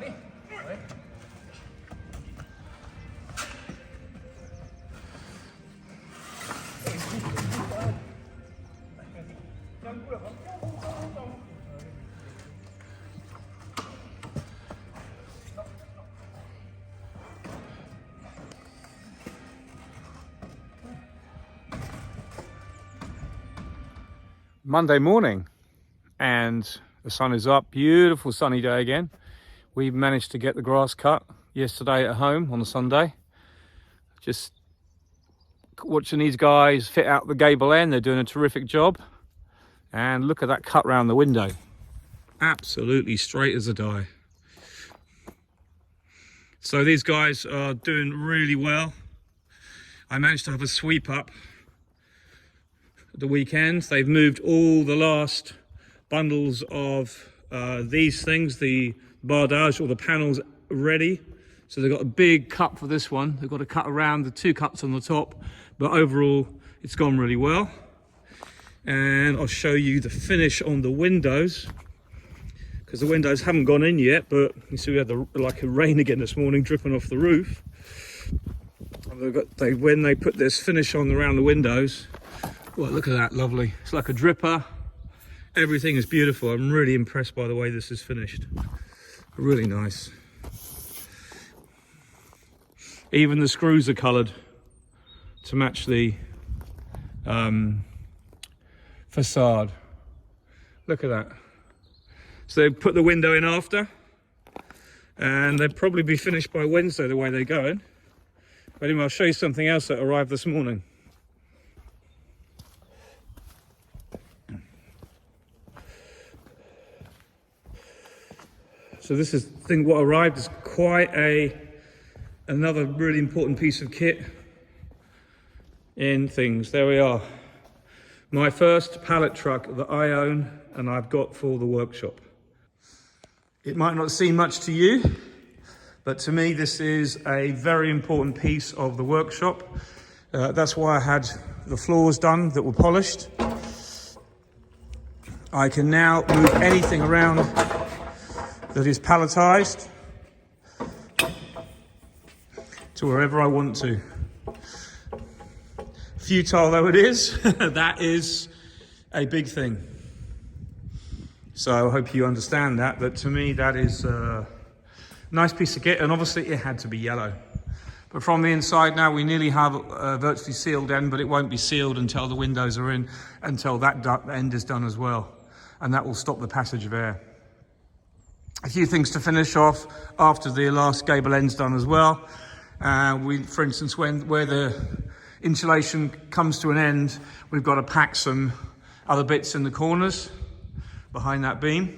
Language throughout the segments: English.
đi. Đấy. Monday morning and the sun is up. Beautiful sunny day again. We managed to get the grass cut yesterday at home on a Sunday. Just watching these guys fit out the gable end. They're doing a terrific job. And look at that cut round the window. Absolutely straight as a die. So these guys are doing really well. I managed to have a sweep up at the weekend. They've moved all the last bundles of these things, the bardage or the panels, ready. So they've got a big cut for this one. They've got to cut around the 2 cuts on the top, but overall it's gone really well. And I'll show you the finish on the windows, because the windows haven't gone in yet, but you see we had like a rain again this morning dripping off the roof. And when they put this finish on around the windows, well, look at that, lovely. It's like a dripper. Everything is beautiful. I'm really impressed by the way this is finished. Really nice. Even the screws are coloured to match the facade. Look at that. So they put the window in after, and they'll probably be finished by Wednesday the way they're going. But anyway, I'll show you something else that arrived this morning. So this is what arrived is quite another really important piece of kit in things. There we are. My first pallet truck that I own and I've got for the workshop. It might not seem much to you, but to me this is a very important piece of the workshop. That's why I had the floors done that were polished. I can now move anything around that is palletized to wherever I want to. Futile though it is, that is a big thing. So I hope you understand that, but to me that is a nice piece of kit, and obviously it had to be yellow. But from the inside now we nearly have a virtually sealed end, but it won't be sealed until the windows are in, until that end is done as well. And that will stop the passage of air. A few things to finish off after the last gable end's done as well. For instance, where the insulation comes to an end, we've got to pack some other bits in the corners behind that beam.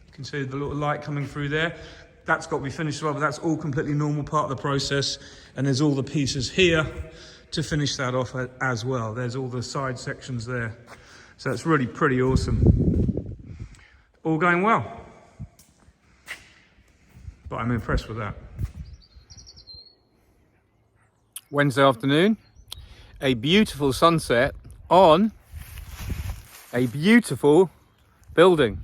You can see the little light coming through there. That's got to be finished as well, but that's all completely normal part of the process. And there's all the pieces here to finish that off as well. There's all the side sections there. So it's really pretty awesome. All going well. But I'm impressed with that. Wednesday afternoon, a beautiful sunset on a beautiful building.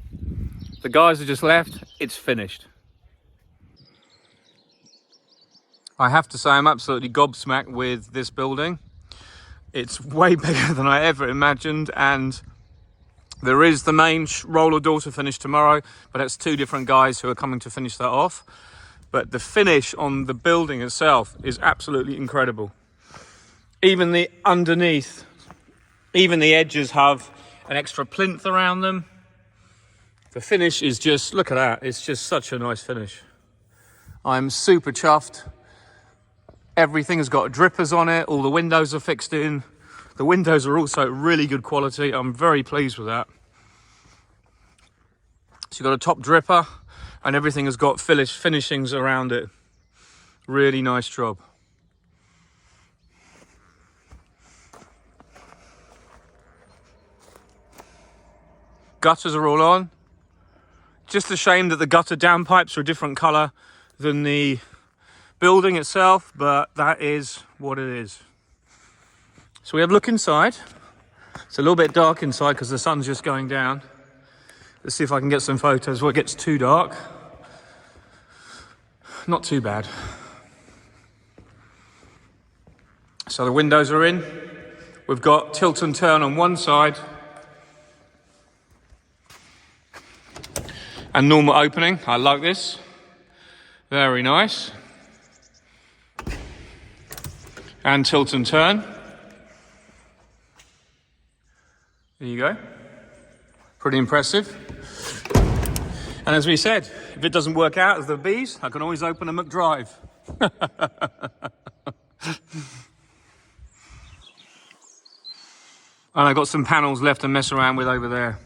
The guys have just left, it's finished. I have to say I'm absolutely gobsmacked with this building. It's way bigger than I ever imagined, and there is the main roller door to finish tomorrow, but that's 2 different guys who are coming to finish that off. But the finish on the building itself is absolutely incredible. Even the underneath, even the edges have an extra plinth around them. The finish is just, look at that, it's just such a nice finish. I'm super chuffed. Everything has got drippers on it, all the windows are fixed in. The windows are also really good quality. I'm very pleased with that. So you've got a top dripper and everything has got finishings around it. Really nice job. Gutters are all on. Just a shame that the gutter downpipes are a different colour than the building itself, but that is what it is. So we have a look inside. It's a little bit dark inside because the sun's just going down. Let's see if I can get some photos before it gets too dark. not too bad. So the windows are in. We've got tilt and turn on one side and normal opening. I like this. Very nice. And tilt and turn. There you go. Pretty impressive. And as we said, if it doesn't work out as the bees, I can always open a McDrive. And I've got some panels left to mess around with over there.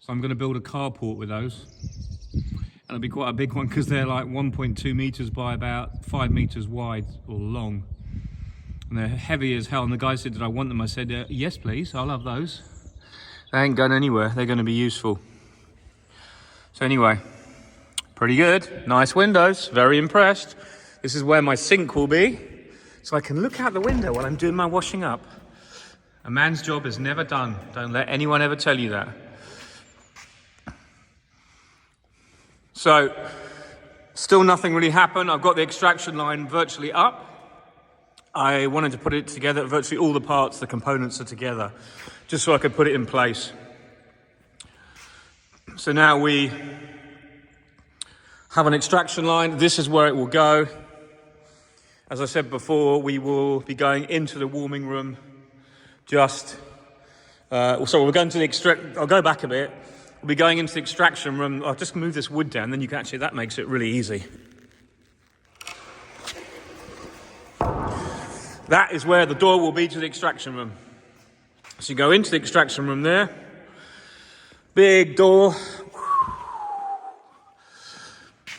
So I'm going to build a carport with those. And it'll be quite a big one because they're like 1.2 meters by about 5 meters wide or long. And they're heavy as hell. And the guy said, did I want them? I said, yes, please. I'll have those. They ain't going anywhere. They're going to be useful. So anyway, pretty good. Nice windows. Very impressed. This is where my sink will be. So I can look out the window while I'm doing my washing up. A man's job is never done. Don't let anyone ever tell you that. So, still nothing really happened. I've got the extraction line virtually up. I wanted to put it together, virtually all the parts, the components are together, just so I could put it in place. So now we have an extraction line. This is where it will go. As I said before, we will be going into the warming room so we're going to the I'll go back a bit. We'll be going into the extraction room. I'll just move this wood down, then you can actually, that makes it really easy. That is where the door will be to the extraction room. So you go into the extraction room there. Big door.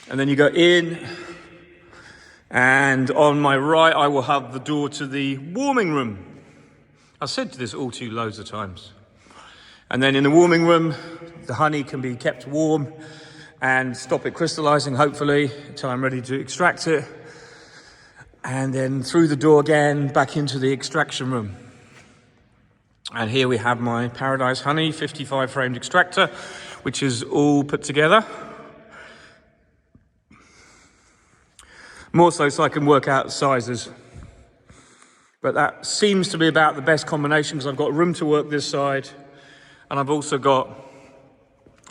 And then you go in. And on my right, I will have the door to the warming room. I've said this all to you loads of times. And then in the warming room, the honey can be kept warm and stop it crystallizing, hopefully, until I'm ready to extract it. And then through the door again, back into the extraction room. And here we have my Paradise Honey 55 framed extractor, which is all put together. More so I can work out sizes. But that seems to be about the best combination because I've got room to work this side and I've also got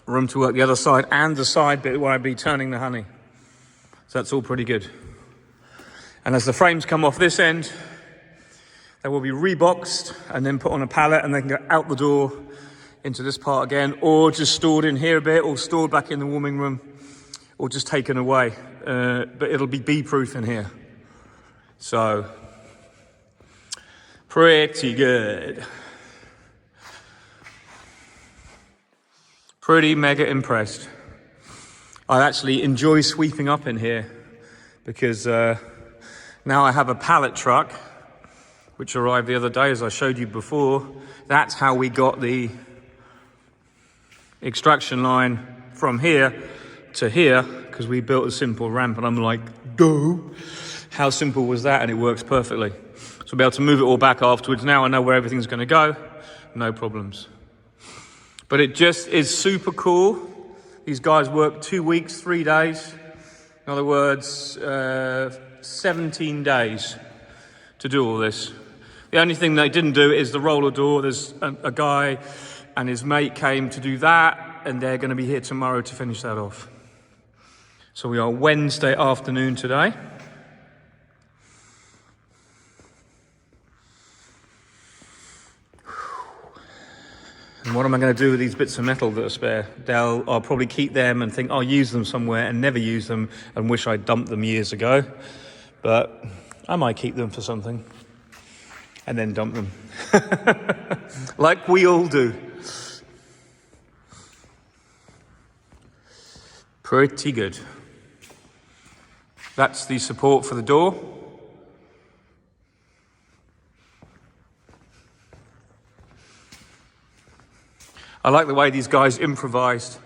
room to work the other side and the side bit where I'd be turning the honey. So that's all pretty good. And as the frames come off this end, they will be reboxed and then put on a pallet and they can go out the door into this part again, or just stored in here a bit, or stored back in the warming room, or just taken away. But it'll be bee-proof in here. So, pretty good. Pretty mega impressed. I actually enjoy sweeping up in here because now I have a pallet truck which arrived the other day, as I showed you before. That's how we got the extraction line from here to here, because we built a simple ramp, and I'm like, duh, how simple was that? And it works perfectly. So I'll be able to move it all back afterwards. Now I know where everything's going to go, no problems. But it just is super cool. These guys work 2 weeks, 3 days. In other words, 17 days to do all this. The only thing they didn't do is the roller door. There's a guy and his mate came to do that, and they're going to be here tomorrow to finish that off. So we are Wednesday afternoon today. And what am I going to do with these bits of metal that are spare? I'll probably keep them and think I'll use them somewhere and never use them and wish I'd dumped them years ago. But I might keep them for something and then dump them. Like we all do. Pretty good. That's the support for the door. I like the way these guys improvised.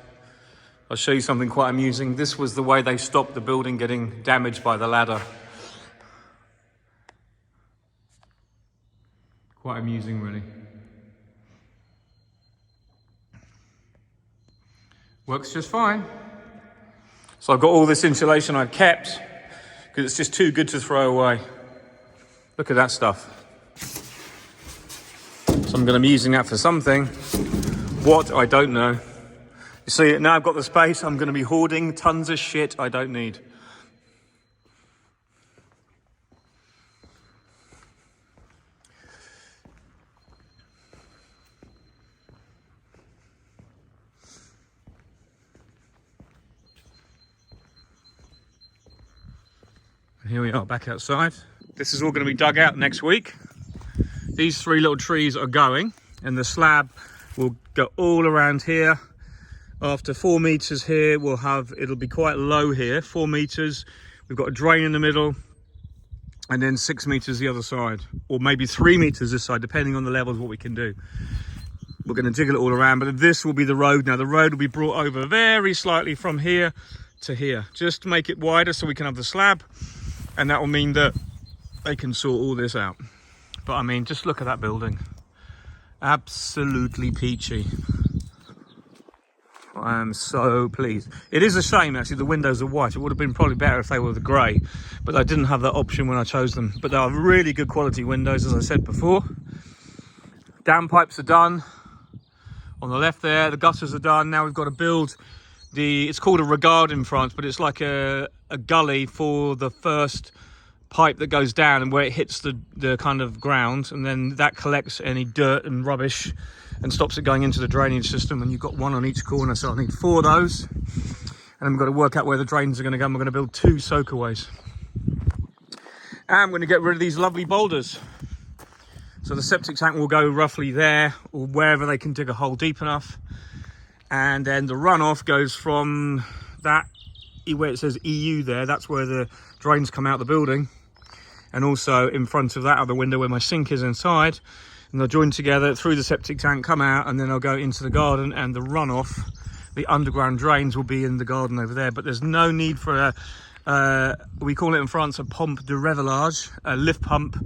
I'll show you something quite amusing. This was the way they stopped the building getting damaged by the ladder. Quite amusing, really. Works just fine. So I've got all this insulation I've kept because it's just too good to throw away. Look at that stuff. So I'm going to be using that for something. What, I don't know. You see, now I've got the space, I'm going to be hoarding tons of shit I don't need. Here we are back outside. This is all going to be dug out next week. These 3 little trees are going, and the slab will go all around here. After 4 meters here, it'll be quite low here, 4 meters. We've got a drain in the middle, and then 6 meters the other side, or maybe 3 meters this side, depending on the levels, what we can do. We're going to jiggle it all around, but this will be the road now. The road will be brought over very slightly from here to here, just to make it wider so we can have the slab. And that will mean that they can sort all this out. But I mean, just look at that building. Absolutely peachy. I am so pleased. It is a shame, actually, the windows are white. It would have been probably better if they were the grey. But I didn't have that option when I chose them. But they are really good quality windows, as I said before. Downpipes are done. On the left there, the gutters are done. Now we've got to build it's called a regard in France, but it's like a gully for the first pipe that goes down and where it hits the kind of ground, and then that collects any dirt and rubbish and stops it going into the drainage system. And you've got 1 on each corner, so I need 4 of those. And I've got to work out where the drains are going to go. We're going to build 2 soakaways. And I'm going to get rid of these lovely boulders. So the septic tank will go roughly there, or wherever they can dig a hole deep enough. And then the runoff goes from that, where it says EU there, that's where the drains come out the building. And also in front of that other window where my sink is inside. And they'll join together through the septic tank, come out, and then they'll go into the garden, and the runoff, the underground drains, will be in the garden over there. But there's no need for we call it in France a pompe de révélage, a lift pump,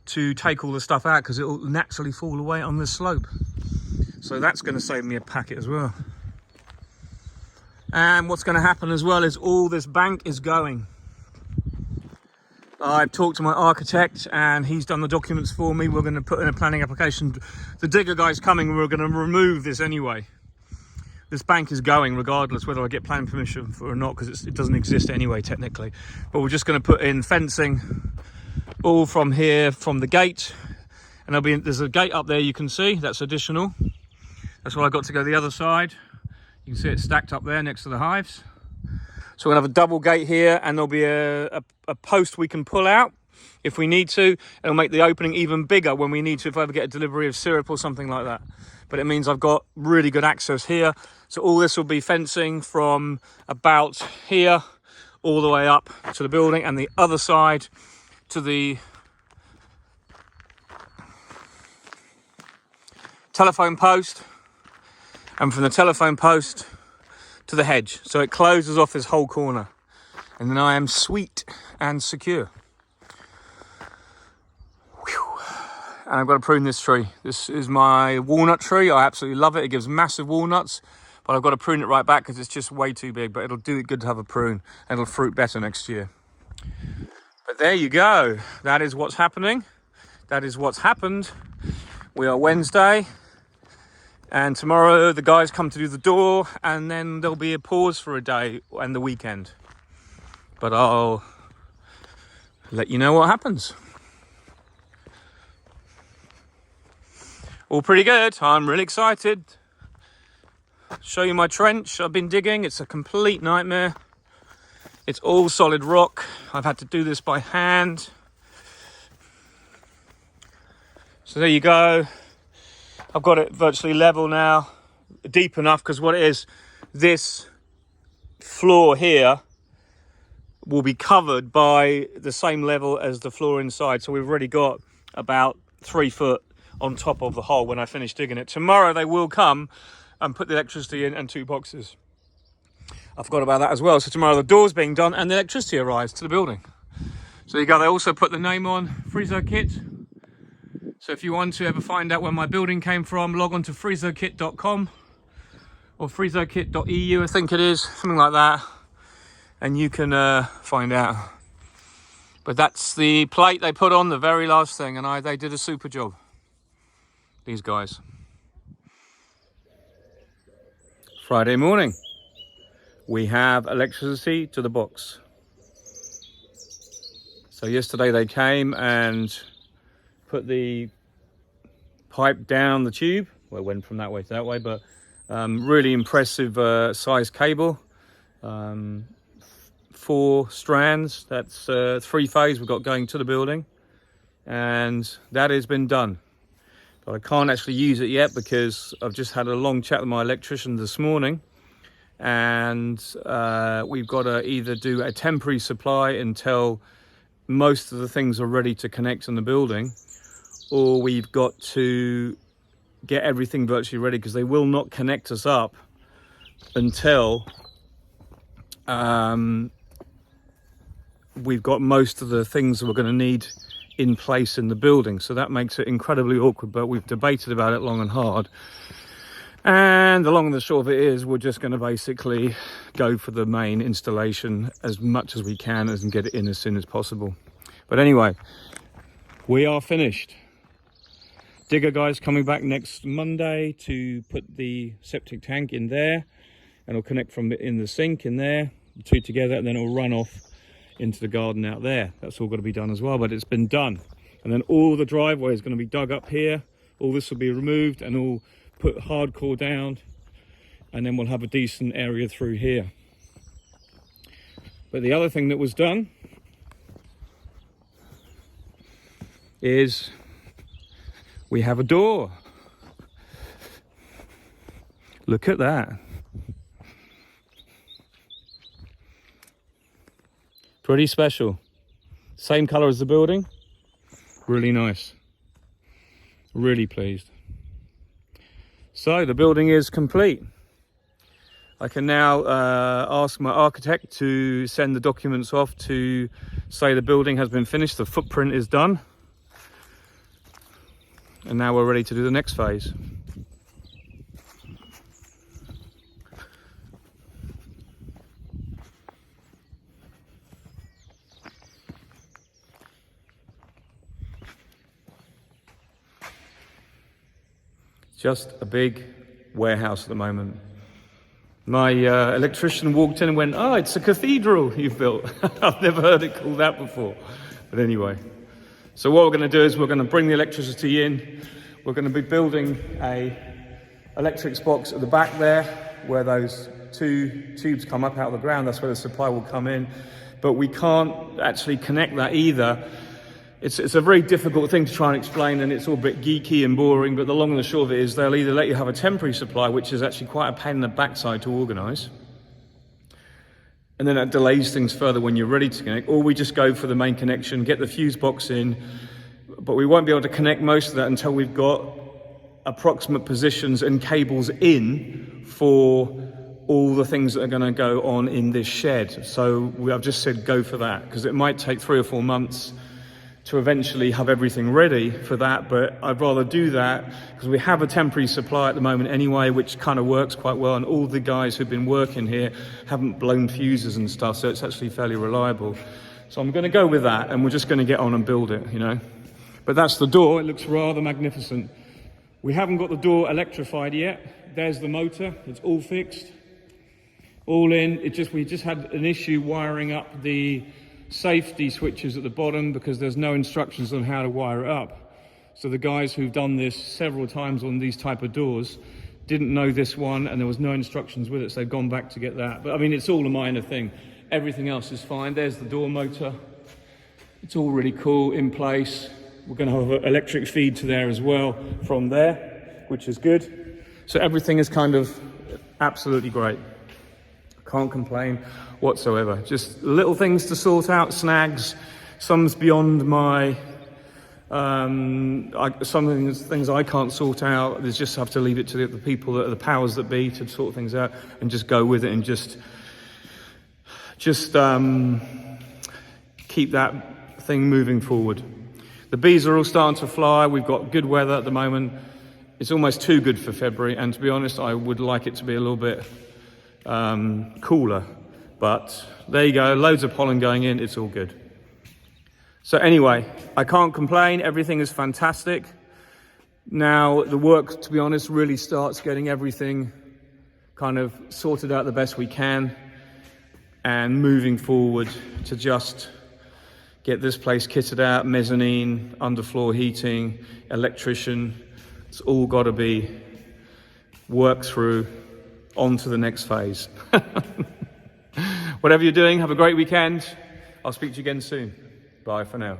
to take all the stuff out, because it will naturally fall away on this slope. So that's going to save me a packet as well. And what's going to happen as well is all this bank is going. I've talked to my architect and he's done the documents for me. We're going to put in a planning application. The digger guy's coming. We're going to remove this anyway. This bank is going regardless whether I get planning permission for it or not, because it doesn't exist anyway technically. But we're just going to put in fencing all from here, from the gate. And there's a gate up there you can see, that's additional. That's why I got to go the other side. You can see it stacked up there next to the hives. So we're gonna have a double gate here, and there'll be a post we can pull out if we need to. It'll make the opening even bigger when we need to, if I ever get a delivery of syrup or something like that. But it means I've got really good access here. So all this will be fencing from about here all the way up to the building, and the other side to the telephone post, and from the telephone post to the hedge. So it closes off this whole corner, and then I am sweet and secure. Whew. And I've got to prune this tree. This is my walnut tree. I absolutely love it. It gives massive walnuts, but I've got to prune it right back because it's just way too big. But it'll do it good to have a prune, and it'll fruit better next year. But there you go. That is what's happening. That is what's happened. We are Wednesday. And tomorrow the guys come to do the door, and then there'll be a pause for a day and the weekend. But I'll let you know what happens. All pretty good. I'm really excited. Show you my trench I've been digging. It's a complete nightmare. It's all solid rock. I've had to do this by hand. So there you go. I've got it virtually level now, deep enough, because what it is, this floor here will be covered by the same level as the floor inside. So we've already got about 3 foot on top of the hole when I finish digging it. Tomorrow they will come and put the electricity in, and 2 boxes. I forgot about that as well. So tomorrow the door's being done and the electricity arrives to the building. So there you go. They also put the name on, Friso Kit. So if you want to ever find out where my building came from, log on to frisokit.com or frisokit.eu, I think it is, something like that. and you can find out. But that's the plate they put on, the very last thing, and they did a super job, these guys. Friday morning, we have electricity to the box. So yesterday they came and put the pipe down the tube. Well, it went from that way to that way, but really impressive size cable. 4 strands, that's 3 phase we've got going to the building, and that has been done. But I can't actually use it yet because I've just had a long chat with my electrician this morning, and we've got to either do a temporary supply until most of the things are ready to connect in the building, or we've got to get everything virtually ready, because they will not connect us up until we've got most of the things that we're going to need in place in the building. So that makes it incredibly awkward, but we've debated about it long and hard. And the long and the short of it is, we're just going to basically go for the main installation as much as we can and get it in as soon as possible. But anyway, we are finished. Digger guy's coming back next Monday to put the septic tank in there, and it'll connect from in the sink in there, the two together, and then it'll run off into the garden out there. That's all got to be done as well, but it's been done. And then all the driveway is going to be dug up here. All this will be removed and all put hardcore down, and then we'll have a decent area through here. But the other thing that was done is we have a door. Look at that. Pretty special. Same color as the building. Really nice. Really pleased. So the building is complete. I can now ask my architect to send the documents off to say the building has been finished, the footprint is done. And now we're ready to do the next phase. Just a big warehouse at the moment. My electrician walked in and went, "Oh, it's a cathedral you've built." I've never heard it called that before. But anyway, so what we're going to do is we're going to bring the electricity in. We're going to be building a electrics box at the back there, where those 2 tubes come up out of the ground. That's where the supply will come in. But we can't actually connect that either. It's a very difficult thing to try and explain, and it's all a bit geeky and boring, but the long and the short of it is they'll either let you have a temporary supply, which is actually quite a pain in the backside to organise, and then that delays things further when you're ready to connect, or we just go for the main connection, get the fuse box in, but we won't be able to connect most of that until we've got approximate positions and cables in for all the things that are going to go on in this shed. So I've just said go for that, because it might take 3 or 4 months to eventually have everything ready for that, but I'd rather do that because we have a temporary supply at the moment anyway, which kind of works quite well, and all the guys who've been working here haven't blown fuses and stuff, so it's actually fairly reliable. So I'm going to go with that, and we're just going to get on and build it, you know. But that's the door. It looks rather magnificent. We haven't got the door electrified yet. There's the motor. It's all fixed, all in. We just had an issue wiring up the safety switches at the bottom because there's no instructions on how to wire it up. So the guys who've done this several times on these type of doors didn't know this one, and there was no instructions with it, so they've gone back to get that. But I mean, it's all a minor thing. Everything else is fine. There's the door motor. It's all really cool, in place. We're going to have an electric feed to there as well from there, which is good. So everything is kind of absolutely great. Can't complain whatsoever. Just little things to sort out, snags. Some's beyond my some things I can't sort out. There's just have to leave it to the people that are the powers that be to sort things out, and just go with it, and just keep that thing moving forward. The bees are all starting to fly. We've got good weather at the moment. It's almost too good for February, and to be honest, I would like it to be a little bit cooler, But there you go, loads of pollen going in, it's all good. So anyway, I can't complain, everything is fantastic. Now the work, to be honest, really starts getting everything kind of sorted out the best we can and moving forward to just get this place kitted out, mezzanine, underfloor heating, electrician. It's all got to be worked through on to the next phase. Whatever you're doing, have a great weekend. I'll speak to you again soon. Bye for now.